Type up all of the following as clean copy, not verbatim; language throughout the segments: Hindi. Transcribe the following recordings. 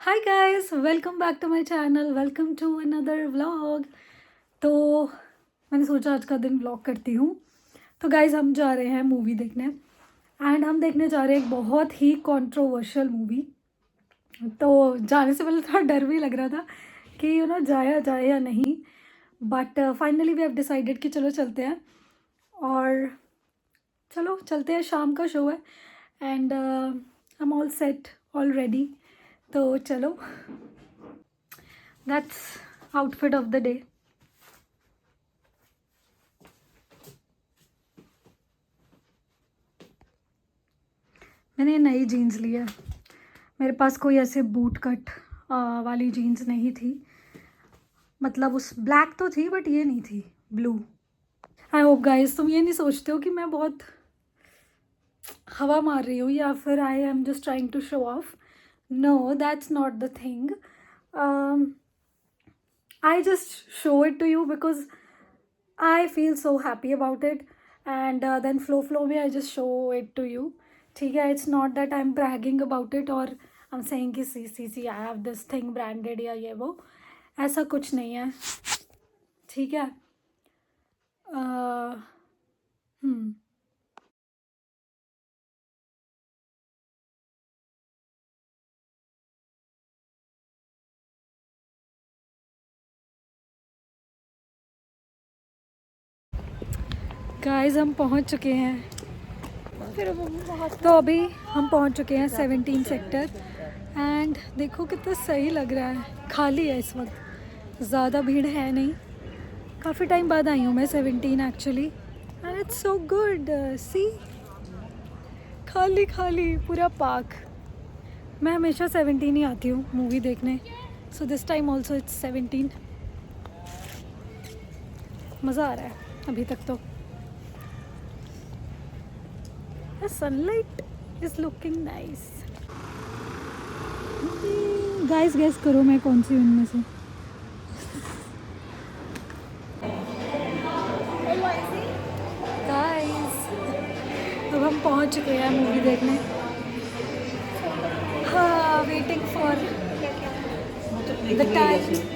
Hi guys, welcome back to my channel. Welcome to another vlog. तो मैंने सोचा आज का दिन व्लॉग करती हूँ। तो गाइस, हम जा रहे हैं मूवी देखने एंड हम देखने जा रहे हैं एक बहुत ही कंट्रोवर्शियल मूवी। तो जाने से पहले थोड़ा डर भी लग रहा था कि जाया जाए या नहीं, but finally we have decided कि चलो चलते हैं। और चलो चलते हैं, शाम का शो है and I am all set all ready. तो चलो, that's outfit of the day. मैंने ये नई जीन्स ली है। मेरे पास कोई ऐसे बूट कट वाली जीन्स नहीं थी। मतलब उस ब्लैक तो थी बट ये नहीं थी, ब्लू। आई होप गाइस तुम ये नहीं सोचते हो कि मैं बहुत हवा मार रही हूँ या फिर I am just trying to show off. No, that's not the thing. I just show it to you because I feel so happy about it, and then flow में I just show it to you. ठीक है, it's not that I'm bragging about it और I'm saying कि सी I have this thing branded या ये वो, ऐसा कुछ नहीं है। ठीक है। हम्म गाइस, हम पहुंच चुके हैं। तो अभी हम पहुंच चुके हैं 17 सेक्टर एंड देखो कितना सही लग रहा है। खाली है इस वक्त, ज़्यादा भीड़ है नहीं। काफ़ी टाइम बाद आई हूँ मैं 17 actually and it's so good. See, खाली खाली पूरा पार्क। मैं हमेशा 17 ही आती हूँ मूवी देखने, so this time also it's 17। मज़ा आ रहा है अभी तक तो। The sunlight is looking nice. Guys guess करो मैं कौन सी उनमें से। गाइस, अब हम पहुंच चुके हैं मूवी देखने। हाँ, वेटिंग फॉर द टाइम।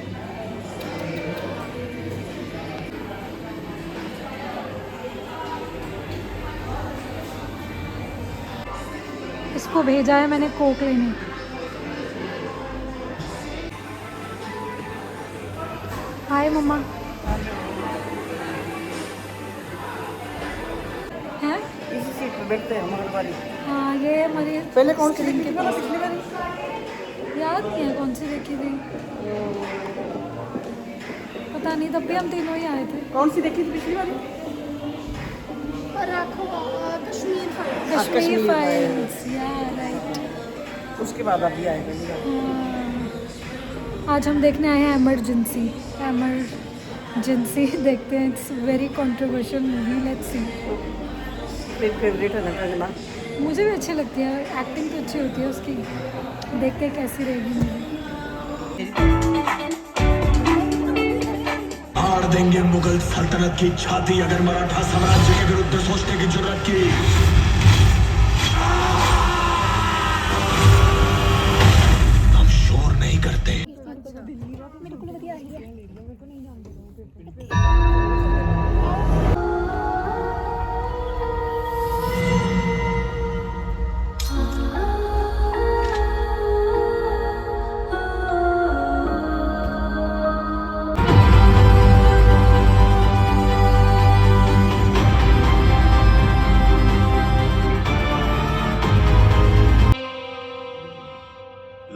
इसको भेजा है मैंने कोक लेने। हाय मम्मा। हैं? इसी सीट पे बैठते हैं मंगलवारी। हाँ, ये हमारी पहले कौन सी स्क्रीन देखी के थी ना पास। पिछली बारी? याद नहीं है कौन सी देखी थी, पता नहीं। तब भी हम तीनों ही आए थे। कौन सी देखी थी पिछली बारी? कश्मीर कश्मीर फाइल्स, या राइट। उसके बाद अभी आए थे। आज हम देखने आए हैं एमरजेंसी। देखते हैं। It's very controversial movie, let's see. मेरी फेवरेट है ना कंगना। मुझे भी अच्छी लगती है, एक्टिंग तो अच्छी होती है उसकी। देखते हैं कैसी रहेगी मूवी। फाड़ देंगे मुगल सल्तनत की छाती अगर मराठा साम्राज्य के विरुद्ध सोचने की जरूरत की। हम शोर नहीं करते।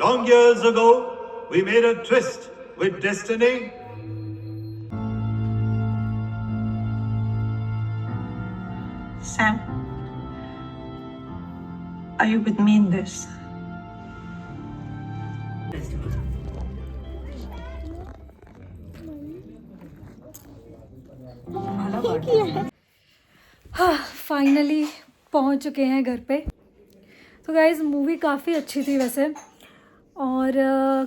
Long years ago, we made a tryst with destiny. Sam, are you with me in this? हाँ, फाइनली पहुंच चुके हैं घर पे। तो गाइज़, मूवी काफ़ी अच्छी थी वैसे, और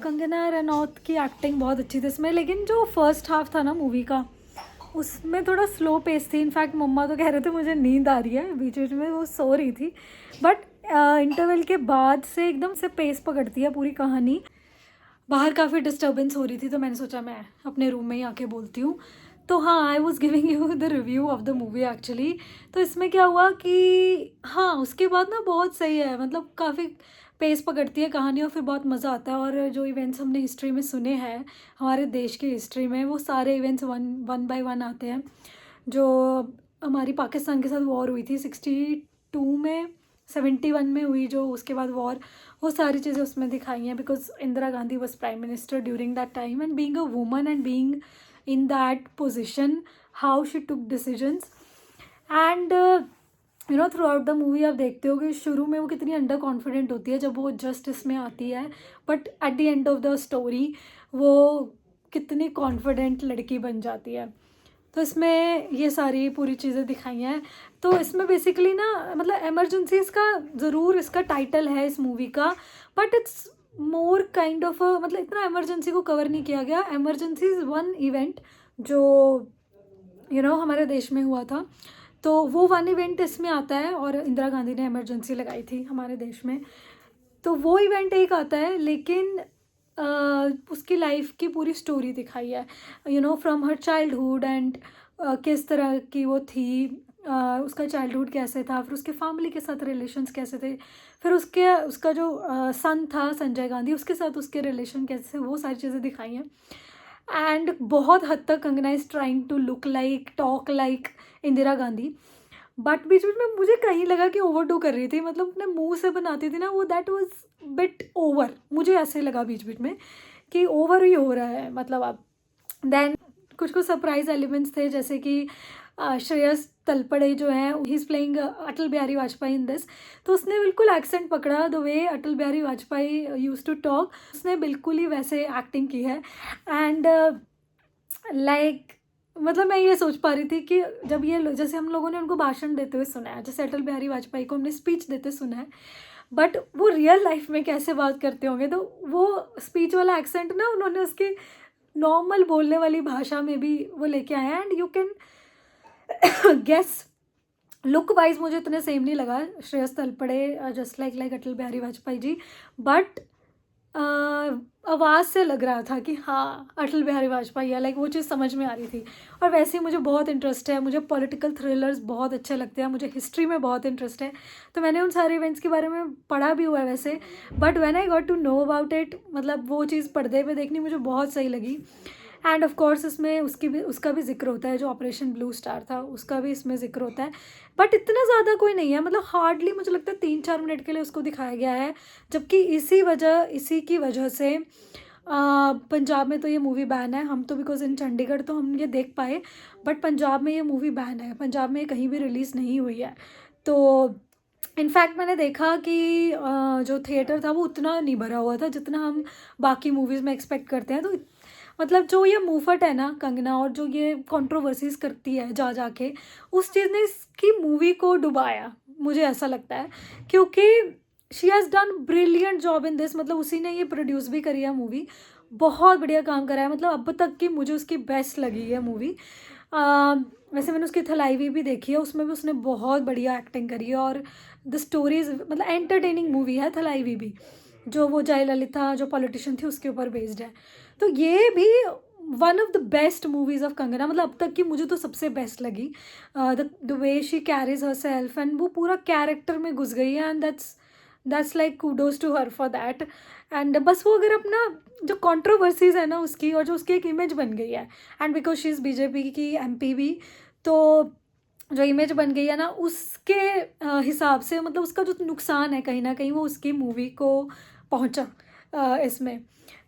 कंगना रनौत की एक्टिंग बहुत अच्छी थी इसमें। लेकिन जो फर्स्ट हाफ था ना मूवी का, उसमें थोड़ा स्लो पेस थी। इनफैक्ट मम्मा तो कह रहे थे मुझे नींद आ रही है, बीच बीच में वो सो रही थी। बट इंटरवल के बाद से एकदम से पेस पकड़ती है पूरी कहानी। बाहर काफ़ी डिस्टर्बेंस हो रही थी, तो मैंने सोचा मैं अपने रूम में ही आके बोलती हूँ। तो हाँ, I was giving you the review of the movie actually. तो इसमें क्या हुआ कि हाँ, उसके बाद ना बहुत सही है, मतलब काफ़ी पेस पकड़ती है कहानी और फिर बहुत मज़ा आता है। और जो इवेंट्स हमने हिस्ट्री में सुने हैं, हमारे देश की हिस्ट्री में, वो सारे इवेंट्स वन बाय वन आते हैं। जो हमारी पाकिस्तान के साथ वॉर हुई थी 62 में, 71 में हुई जो, उसके बाद वॉर, वो सारी चीज़ें उसमें दिखाई हैं। Because Indira Gandhi was prime minister during that time, and being a woman and being in that position, how she took decisions. And you know, through out the movie आप देखते हो कि शुरू में वो कितनी अंडर कॉन्फिडेंट होती है जब वो जस्टिस में आती है, but at the end of the story वो कितनी कॉन्फिडेंट लड़की बन जाती है। तो इसमें ये सारी पूरी चीज़ें दिखाई हैं। तो इसमें बेसिकली ना, मतलब एमरजेंसीज़ का ज़रूर इसका टाइटल है इस मूवी का, but it's more kind of, मतलब इतना एमरजेंसी को कवर नहीं किया गया। एमरजेंसी इज़ वन इवेंट जो यू नो हमारे देश में हुआ था, तो वो वन इवेंट इसमें आता है, और इंदिरा गांधी ने इमरजेंसी लगाई थी हमारे देश में, तो वो इवेंट एक आता है। लेकिन उसकी लाइफ की पूरी स्टोरी दिखाई है, you know, from her childhood, and किस तरह की वो थी, उसका चाइल्डहुड कैसे था, फिर उसके फैमिली के साथ रिलेशंस कैसे थे, फिर उसका जो सन था संजय गांधी, उसके साथ उसके रिलेशन कैसे, वो सारी चीज़ें दिखाई हैं। एंड बहुत हद तक Kangana is trying to look like, talk like Indira Gandhi, but बीच बीच में मुझे कहीं लगा कि ओवर डू कर रही थी, मतलब अपने मुंह से बनाती थी ना वो, दैट वाज बिट ओवर, मुझे ऐसे लगा बीच बीच में कि ओवर ही हो रहा है, मतलब अब। देन कुछ सरप्राइज एलिमेंट्स थे, जैसे कि श्रेयस तलपड़े जो है, he is playing Atal Bihari Vajpayee in this, तो उसने बिल्कुल एक्सेंट पकड़ा, the way Atal Bihari Vajpayee used to talk, उसने बिल्कुल ही वैसे एक्टिंग की है। एंड लाइक मतलब मैं ये सोच पा रही थी कि जब ये जैसे हम लोगों ने उनको भाषण देते हुए सुना है, जैसे अटल बिहारी वाजपेयी को हमने स्पीच देते सुना है, बट वो रियल लाइफ में कैसे बात करते होंगे, तो वो स्पीच वाला एक्सेंट ना उन्होंने उसके नॉर्मल बोलने वाली भाषा में भी वो लेके आया। And you can guess, look wise मुझे इतने सेम नहीं लगा Shreyas Talpade just like Atal Bihari Vajpayee ji, but आवाज़ से लग रहा था कि हाँ अटल बिहारी वाजपेयी है, लाइक वो चीज़ समझ में आ रही थी। और वैसे ही मुझे बहुत इंटरेस्ट है, मुझे पॉलिटिकल थ्रिलर्स बहुत अच्छे लगते हैं, मुझे हिस्ट्री में बहुत इंटरेस्ट है, तो मैंने उन सारे इवेंट्स के बारे में पढ़ा भी हुआ है वैसे, but when I got to know about it, मतलब वो चीज़ पर्दे पे देखनी मुझे बहुत सही लगी। एंड ऑफ कोर्स इसमें उसका भी जिक्र होता है, जो ऑपरेशन ब्लू स्टार था उसका भी इसमें जिक्र होता है, बट इतना ज़्यादा कोई नहीं है, मतलब हार्डली मुझे लगता है 3-4 मिनट के लिए उसको दिखाया गया है। जबकि इसी की वजह से पंजाब में तो ये मूवी बैन है, हम तो बिकॉज इन चंडीगढ़ तो हम ये देख पाए, बट पंजाब में ये मूवी बैन है, पंजाब में कहीं भी रिलीज़ नहीं हुई है। तो इनफैक्ट मैंने देखा कि जो थिएटर था वो उतना नहीं भरा हुआ था जितना हम बाकी मूवीज़ में एक्सपेक्ट करते हैं। तो मतलब जो ये मुफट है ना कंगना, और जो ये कंट्रोवर्सीज करती है जा के, उस चीज़ ने इसकी मूवी को डुबाया, मुझे ऐसा लगता है, क्योंकि she has done brilliant job in this. मतलब उसी ने ये प्रोड्यूस भी करी है मूवी, बहुत बढ़िया काम करा है, मतलब अब तक की मुझे उसकी बेस्ट लगी है मूवी। वैसे मैंने उसकी थलाईवी भी देखी है, उसमें भी उसने बहुत बढ़िया एक्टिंग करी है, और द स्टोरीज, मतलब एंटरटेनिंग मूवी है थलाईवी भी, जो वो जयललिता जो पॉलिटिशियन थी उसके ऊपर बेस्ड है। तो ये भी one of the best movies of Kangana, मतलब अब तक की मुझे तो सबसे बेस्ट लगी। The way she carries herself, and वो पूरा कैरेक्टर में घुस गई है, and that's like kudos to her for that. And बस वो अगर अपना जो कंट्रोवर्सीज है ना उसकी, और जो उसकी एक इमेज बन गई है, and because she is BJP की MP भी, तो जो इमेज बन गई है ना उसके हिसाब से, मतलब उसका जो नुकसान है कहीं ना कहीं वो उसकी मूवी को पहुंचा इसमें।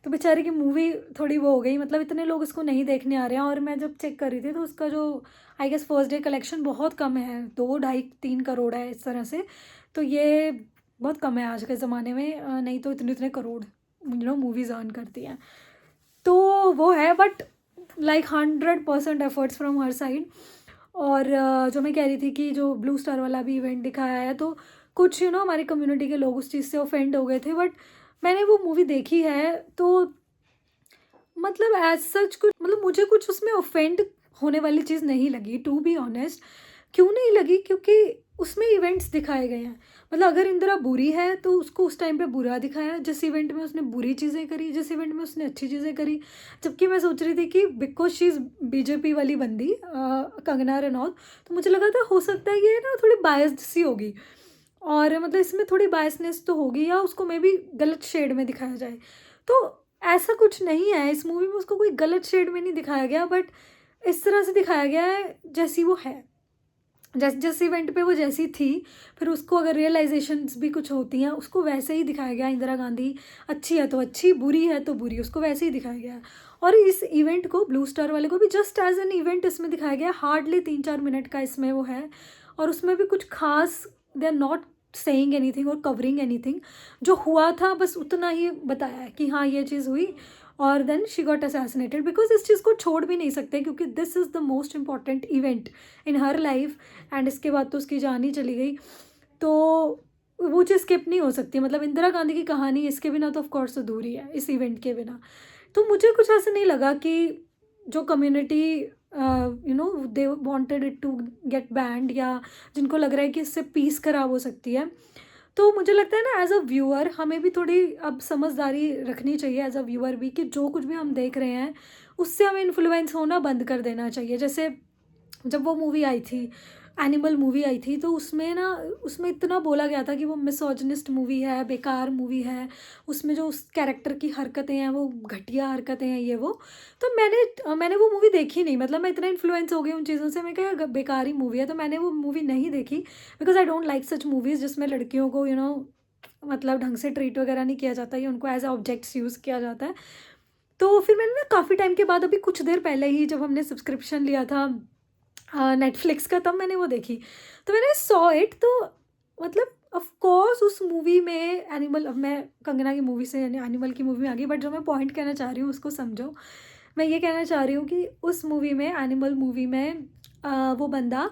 तो बेचारे की मूवी थोड़ी वो हो गई, मतलब इतने लोग इसको नहीं देखने आ रहे हैं। और मैं जब चेक कर रही थी तो उसका जो I guess first day collection बहुत कम है, 2-2.5-3 करोड़ है इस तरह से, तो ये बहुत कम है आज के ज़माने में, नहीं तो इतने करोड़ मूवीज़ अर्न करती हैं। तो वो है, but like 100% efforts from her side. और जो मैं कह रही थी कि जो ब्लू स्टार वाला भी इवेंट दिखाया है, तो कुछ हमारी कम्युनिटी के लोग उस चीज़ से ऑफेंड हो गए थे, बट मैंने वो मूवी देखी है तो मतलब एज सच कुछ, मतलब मुझे कुछ उसमें ऑफेंड होने वाली चीज़ नहीं लगी, टू बी ऑनेस्ट। क्यों नहीं लगी? क्योंकि उसमें इवेंट्स दिखाए गए हैं, मतलब अगर इंदिरा बुरी है तो उसको उस टाइम पे बुरा दिखाया, जिस इवेंट में उसने बुरी चीज़ें करी, जिस इवेंट में उसने अच्छी चीज़ें करी। जबकि मैं सोच रही थी कि बिकॉज शी इज़ बीजेपी वाली बंदी कंगना रनौत, तो मुझे लगा था हो सकता है ये ना थोड़ी बायस्ड सी होगी, और मतलब इसमें थोड़ी बायसनेस तो होगी, या उसको मे बी गलत शेड में दिखाया जाए। तो ऐसा कुछ नहीं है इस मूवी में, उसको कोई गलत शेड में नहीं दिखाया गया, बट इस तरह से दिखाया गया है जैसी वो है, जिस इवेंट पे वो जैसी थी, फिर उसको अगर रियलाइजेशंस भी कुछ होती हैं उसको वैसे ही दिखाया गया। इंदिरा गांधी अच्छी है तो अच्छी, बुरी है तो बुरी, उसको वैसे ही दिखाया गया। और इस इवेंट को, ब्लू स्टार वाले को भी जस्ट एज एन इवेंट इसमें दिखाया गया। हार्डली 3-4 मिनट का इसमें वो है, और उसमें भी कुछ खास they are not saying anything और कवरिंग एनीथिंग। जो हुआ था बस उतना ही बताया है कि हाँ ये चीज़ हुई, और then she got assassinated. Because इस चीज़ को छोड़ भी नहीं सकते, क्योंकि this is the most important event in her life, and इसके बाद तो उसकी जान ही चली गई, तो वो चीज़ स्किप नहीं हो सकती। मतलब इंदिरा गांधी की कहानी इसके बिना तो ऑफकोर्स अधूरी है, इस इवेंट के बिना। तो मुझे कुछ ऐसा नहीं लगा कि जो community they wanted it to get banned, या जिनको लग रहा है कि इससे पीस खराब हो सकती है। तो मुझे लगता है ना एज अ व्यूअर हमें भी थोड़ी अब समझदारी रखनी चाहिए एज अ व्यूअर भी, कि जो कुछ भी हम देख रहे हैं उससे हमें इन्फ्लुएंस होना बंद कर देना चाहिए। जैसे जब वो मूवी आई थी, एनिमल मूवी आई थी, तो उसमें इतना बोला गया था कि वो मिसोजिनिस्ट मूवी है, बेकार मूवी है, उसमें जो उस कैरेक्टर की हरकतें हैं वो घटिया हरकतें हैं, ये वो। तो मैंने वो मूवी देखी नहीं, मतलब मैं इतना इन्फ्लुएंस हो गई उन चीज़ों से, मैं क्या बेकार ही मूवी है, तो मैंने वो मूवी नहीं देखी। Because I don't like such movies जिसमें लड़कियों को मतलब ढंग से ट्रीट वगैरह नहीं किया जाता, या उनको एज ए ऑब्जेक्ट्स यूज़ किया जाता है। तो फिर मैंने ना काफ़ी टाइम के बाद, अभी कुछ देर पहले ही जब हमने सब्सक्रिप्शन लिया था नेटफ्लिक्स का, तब मैंने वो देखी, तो मैंने सॉ इट। तो मतलब ऑफ कोर्स उस मूवी में एनिमल, अब मैं कंगना की मूवी से यानी एनिमल की मूवी में आ गई, बट जो मैं पॉइंट कहना चाह रही हूँ उसको समझो। मैं ये कहना चाह रही हूँ कि उस मूवी में, एनिमल मूवी में वो बंदा,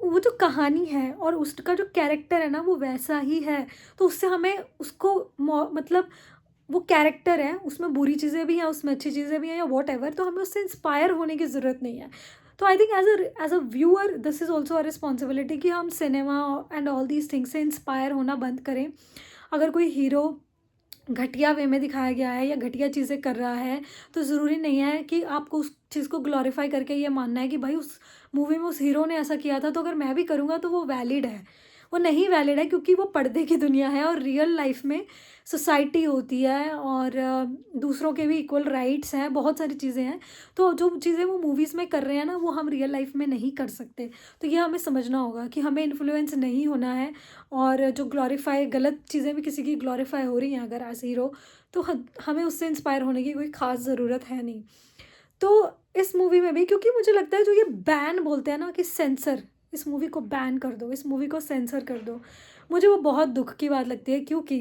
वो जो कहानी है और उसका जो कैरेक्टर है ना वो वैसा ही है। तो उससे हमें उसको मतलब वो कैरेक्टर है, उसमें बुरी चीज़ें भी हैं, उसमें अच्छी चीज़ें भी हैं, या वॉट एवर, तो हमें उससे इंस्पायर होने की ज़रूरत नहीं है। तो I think as a viewer this is also a responsibility कि हम cinema and all these things से इंस्पायर होना बंद करें। अगर कोई हीरो घटिया वे में दिखाया गया है या घटिया चीज़ें कर रहा है, तो ज़रूरी नहीं है कि आपको उस चीज़ को ग्लोरीफाई करके ये मानना है कि भाई उस मूवी में उस हीरो ने ऐसा किया था, तो अगर मैं भी करूँगा तो वो वैलिड है। वो नहीं वैलिड है, क्योंकि वो पर्दे की दुनिया है, और रियल लाइफ में सोसाइटी होती है, और दूसरों के भी इक्वल राइट्स हैं, बहुत सारी चीज़ें हैं। तो जो चीज़ें वो मूवीज़ में कर रहे हैं ना, वो हम रियल लाइफ में नहीं कर सकते। तो ये हमें समझना होगा कि हमें इन्फ्लुएंस नहीं होना है, और जो ग्लोरीफाई, गलत चीज़ें भी किसी की ग्लोरीफाई हो रही हैं अगर एज हीरो, तो हमें उससे इंस्पायर होने की कोई ख़ास ज़रूरत है नहीं। तो इस मूवी में भी, क्योंकि मुझे लगता है जो ये बैन बोलते हैं ना कि सेंसर, इस मूवी को बैन कर दो, इस मूवी को सेंसर कर दो, मुझे वो बहुत दुख की बात लगती है। क्योंकि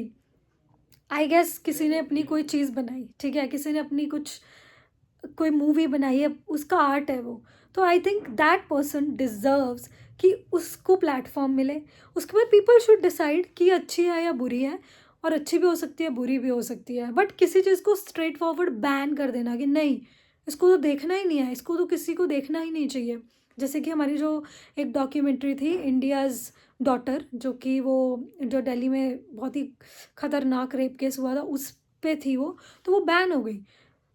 आई गेस किसी ने अपनी कोई चीज़ बनाई, ठीक है, किसी ने अपनी कोई मूवी बनाई है, उसका आर्ट है वो, तो I think that person deserves कि उसको प्लेटफॉर्म मिले। उसके बाद पीपल शुड डिसाइड कि अच्छी है या बुरी है, और अच्छी भी हो सकती है, बुरी भी हो सकती है। बट किसी चीज़ को स्ट्रेट फॉरवर्ड बैन कर देना कि नहीं, इसको तो देखना ही नहीं है, इसको तो किसी को देखना ही नहीं चाहिए। जैसे कि हमारी जो एक डॉक्यूमेंट्री थी इंडियाज़ डॉटर, जो कि वो जो दिल्ली में बहुत ही ख़तरनाक रेप केस हुआ था उस पे थी वो, तो वो बैन हो गई।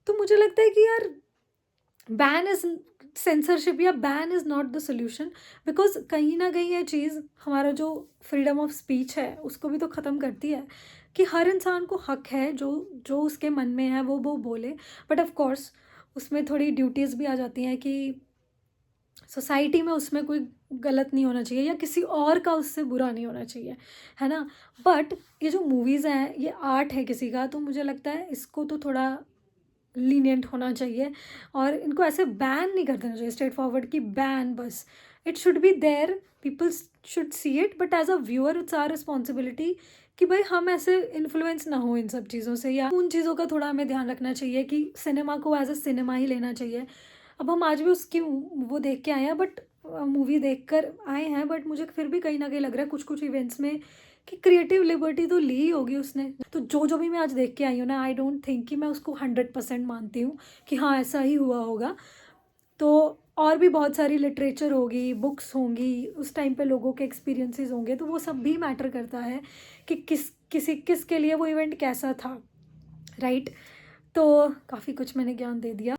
तो मुझे लगता है कि यार बैन इज़ सेंसरशिप, या ban is not the solution. Because कहीं ना कहीं ये चीज़ हमारा जो फ्रीडम ऑफ स्पीच है उसको भी तो ख़त्म करती है, कि हर इंसान को हक है जो जो उसके मन में है वो बोले। बट ऑफ कोर्स उसमें थोड़ी ड्यूटीज़ भी आ जाती हैं कि सोसाइटी में उसमें कोई गलत नहीं होना चाहिए, या किसी और का उससे बुरा नहीं होना चाहिए, है ना। बट ये जो मूवीज़ हैं, ये आर्ट है किसी का, तो मुझे लगता है इसको तो थोड़ा लीनियंट होना चाहिए, और इनको ऐसे बैन नहीं कर देना चाहिए स्ट्रेट फॉरवर्ड कि बैन बस। It should be there, people should see it, but as a viewer it's our responsibility कि भाई हम ऐसे इन्फ्लुएंस ना हो इन सब चीज़ों से, या उन चीज़ों का थोड़ा हमें ध्यान रखना चाहिए कि सिनेमा को एज अ सिनेमा ही लेना चाहिए। अब हम आज भी उसकी वो देख के आए हैं, बट मूवी देख कर आए हैं, बट मुझे फिर भी कहीं ना कहीं लग रहा है कुछ कुछ इवेंट्स में कि क्रिएटिव लिबर्टी तो ली ही होगी उसने। तो जो भी मैं आज देख के आई हूँ ना, आई डोंट थिंक कि मैं उसको 100% मानती हूँ कि हाँ ऐसा ही हुआ होगा। तो और भी बहुत सारी लिटरेचर होगी, बुक्स होंगी, उस टाइम पे लोगों के एक्सपीरियंसेस होंगे, तो वो सब भी मैटर करता है कि किसके लिए वो इवेंट कैसा था, राइट। तो काफ़ी कुछ मैंने ज्ञान दे दिया।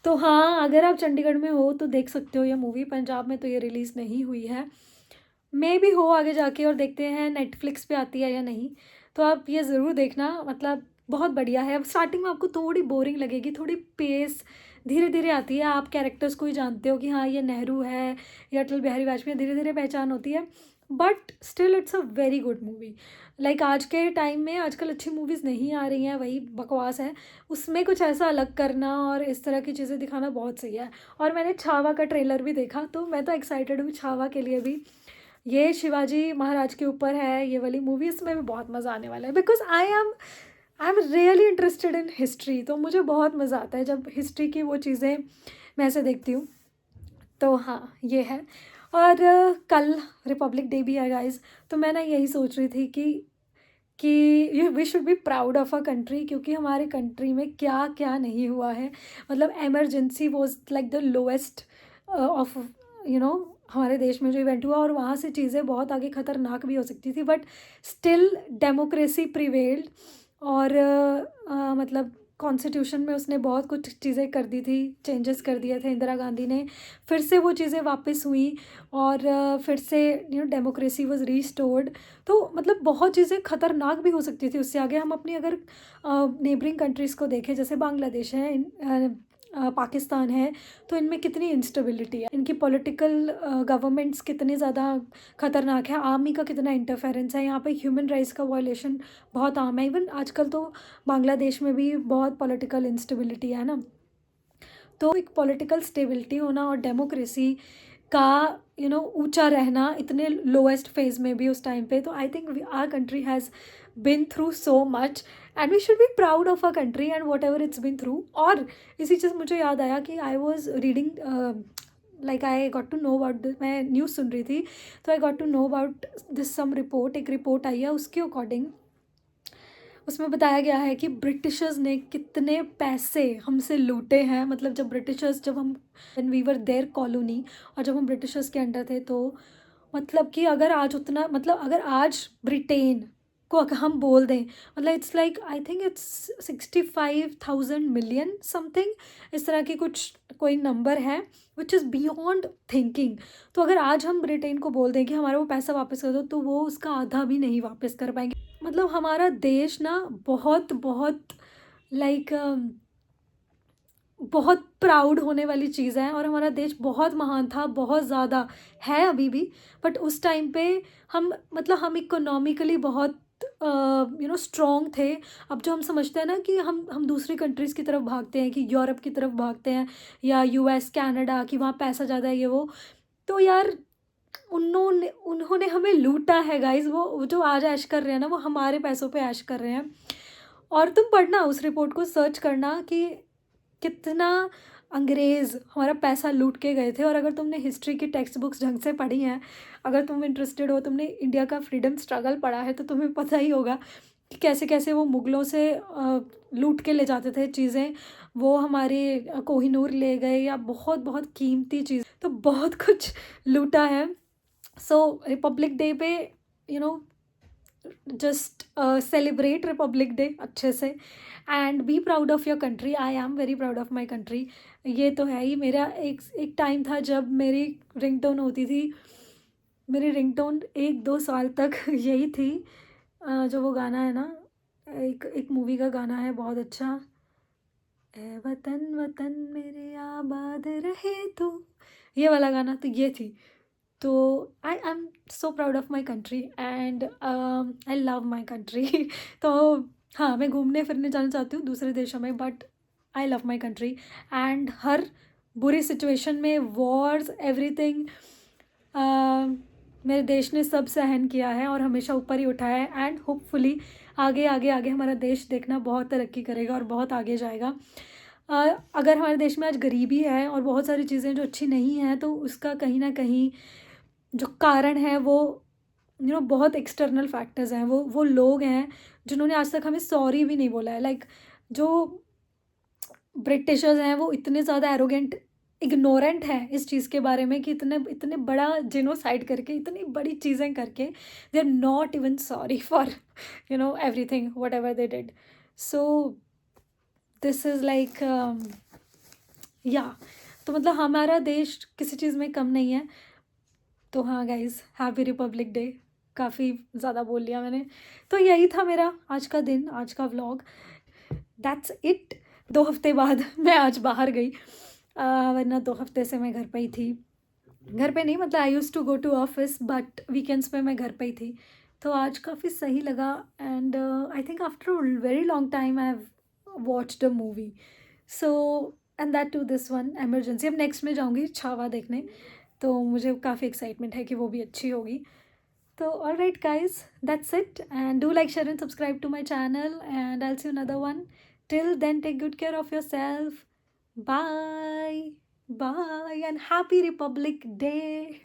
तो हाँ, अगर आप चंडीगढ़ में हो तो देख सकते हो ये मूवी। पंजाब में तो ये रिलीज़ नहीं हुई है, मे भी हो आगे जाके, और देखते हैं नेटफ्लिक्स पे आती है या नहीं। तो आप ये ज़रूर देखना, मतलब बहुत बढ़िया है। अब स्टार्टिंग में आपको थोड़ी बोरिंग लगेगी, थोड़ी पेस धीरे धीरे आती है, आप कैरेक्टर्स को ही जानते हो कि हाँ ये नेहरू है, ये अटल बिहारी वाजपेयी, धीरे धीरे पहचान होती है, but still it's a very good movie. Like आज के टाइम में आजकल अच्छी मूवीज़ नहीं आ रही हैं, वही बकवास है, उसमें कुछ ऐसा अलग करना और इस तरह की चीज़ें दिखाना बहुत सही है। और मैंने छावा का ट्रेलर भी देखा, तो मैं तो एक्साइटेड हूँ छावा के लिए भी। ये शिवाजी महाराज के ऊपर है ये वाली मूवी, इसमें भी बहुत मज़ा आने वाला है, because I am really interested in history. तो मुझे बहुत मज़ा आता है जब हिस्ट्री की वो चीज़ें मैं ऐसे देखती हूँ। तो हाँ ये है। और कल रिपब्लिक डे भी है गाइज, तो मैं ना यही सोच रही थी कि we should be proud of a country, क्योंकि हमारे कंट्री में क्या क्या नहीं हुआ है। मतलब emergency was like the lowest of हमारे देश में जो इवेंट हुआ, और वहाँ से चीज़ें बहुत आगे ख़तरनाक भी हो सकती थी, बट स्टिल डेमोक्रेसी प्रिवेल्ड। और मतलब कॉन्स्टिट्यूशन में उसने बहुत कुछ चीज़ें कर दी थी, चेंजेस कर दिए थे इंदिरा गांधी ने, फिर से वो चीज़ें वापस हुई, और फिर से डेमोक्रेसी वाज रीस्टोर्ड। तो मतलब बहुत चीज़ें ख़तरनाक भी हो सकती थी उससे आगे। हम अपनी अगर नेबरिंग कंट्रीज़ को देखें, जैसे बांग्लादेश है, पाकिस्तान है, तो इनमें कितनी इंस्टेबिलिटी है, इनकी पॉलिटिकल गवर्नमेंट्स कितने ज़्यादा ख़तरनाक है, आर्मी का कितना इंटरफेरेंस है, यहाँ पे ह्यूमन राइट्स का वायलेशन बहुत आम है। इवन आजकल तो बांग्लादेश में भी बहुत पॉलिटिकल इंस्टेबिलिटी है ना। तो एक पॉलिटिकल स्टेबिलिटी होना और डेमोक्रेसी का ऊंचा रहना इतने लोएस्ट फेज में भी उस टाइम पे, तो I think our country has been through so much, and we should be proud of a country and whatever it's been through. और इसी चीज़ मुझे याद आया कि I was reading, like I got to know about this, मैं न्यूज़ सुन रही थी, तो I got to know about this some report, एक रिपोर्ट आई है, उसके अकॉर्डिंग उसमें बताया गया है कि ब्रिटिशर्स ने कितने पैसे हमसे लूटे हैं। मतलब जब ब्रिटिशर्स, जब हम when we were their colony, और जब हम ब्रिटिशर्स के अंडर थे, तो मतलब कि अगर आज उतना, मतलब अगर आज ब्रिटेन को अगर हम बोल दें, मतलब it's like I think it's 65,000 million something, इस तरह की कुछ कोई नंबर है, विच इज़ बियॉन्ड थिंकिंग। तो अगर आज हम ब्रिटेन को बोल दें कि हमारा वो पैसा वापस कर दो, तो वो उसका आधा भी नहीं वापस कर पाएंगे। मतलब हमारा देश ना बहुत बहुत लाइक बहुत प्राउड होने वाली चीज़ है, और हमारा देश बहुत महान था, बहुत ज़्यादा है अभी भी, बट उस टाइम पे हम इकोनॉमिकली बहुत स्ट्रॉन्ग थे। अब जो हम समझते हैं ना कि हम दूसरी कंट्रीज़ की तरफ भागते हैं, कि यूरोप की तरफ भागते हैं, या यूएस कनाडा, कि वहाँ पैसा ज़्यादा है ये वो, तो यार उन्होंने हमें लूटा है गाइज। वो जो आज ऐश कर रहे हैं ना, वो हमारे पैसों पे ऐश कर रहे हैं। और तुम पढ़ना उस रिपोर्ट को, सर्च करना कि कितना अंग्रेज़ हमारा पैसा लूट के गए थे। और अगर तुमने हिस्ट्री की टेक्स्ट बुक्स ढंग से पढ़ी हैं, अगर तुम इंटरेस्टेड हो, तुमने इंडिया का फ्रीडम स्ट्रगल पढ़ा है, तो तुम्हें पता ही होगा कि कैसे कैसे वो मुग़लों से लूट के ले जाते थे चीज़ें। वो हमारे कोहिनूर ले गए, या बहुत बहुत कीमती चीज़, तो बहुत कुछ लूटा है। सो रिपब्लिक डे पे जस्ट सेलिब्रेट रिपब्लिक डे अच्छे से, and be proud of your country. I am very proud of my country. ये तो है ही। मेरा एक टाइम था जब मेरी रिंगटोन होती थी, मेरी रिंगटोन 1-2 साल तक यही थी, जो वो गाना है ना, एक मूवी का गाना है बहुत अच्छा, ए वतन वतन मेरे आबाद रहे तू, ये वाला गाना, तो ये थी। तो I am so proud of my country, and I love my country. तो हाँ, मैं घूमने फिरने जाना चाहती हूँ दूसरे देशों में, but I love my country. And हर बुरी सिचुएशन में, वॉर्स, एवरीथिंग, मेरे देश ने सब सहन किया है और हमेशा ऊपर ही उठाया है। एंड होपफुली आगे आगे आगे हमारा देश देखना बहुत तरक्की करेगा और बहुत आगे जाएगा। अगर हमारे देश में आज गरीबी है और बहुत सारी चीज़ें जो अच्छी नहीं हैं, तो उसका कहीं ना कहीं जो कारण है वो बहुत एक्सटर्नल फैक्टर्स हैं। वो लोग हैं जिन्होंने आज तक हमें सॉरी भी नहीं बोला है। लाइक जो ब्रिटिशर्स हैं, वो इतने ज़्यादा एरोगेंट इग्नोरेंट हैं इस चीज़ के बारे में कि इतने इतने बड़ा जेनोसाइड करके इतनी बड़ी चीज़ें करके they are not even sorry for everything whatever they did. So this is like या तो मतलब हमारा देश किसी चीज़ में कम नहीं है. तो हाँ गाइज़, हैप्पी रिपब्लिक डे. काफ़ी ज़्यादा बोल लिया मैंने. तो यही था मेरा आज का दिन, आज का व्लॉग. That's it. 2 हफ्ते बाद मैं आज बाहर गई, वरना 2 हफ्ते से मैं घर पे ही थी. घर पे नहीं, मतलब I use to go to office, but weekends पे मैं घर पे ही थी. तो आज काफ़ी सही लगा. And I think after very long time I have watched a movie. So and that too this one Emergency. अब नेक्स्ट में जाऊँगी छावा देखने, तो मुझे काफ़ी एक्साइटमेंट है कि वो भी अच्छी होगी. So alright guys, that's it, and do like, share and subscribe to my channel, and I'll see you another one. Till then, take good care of yourself. Bye and happy Republic Day.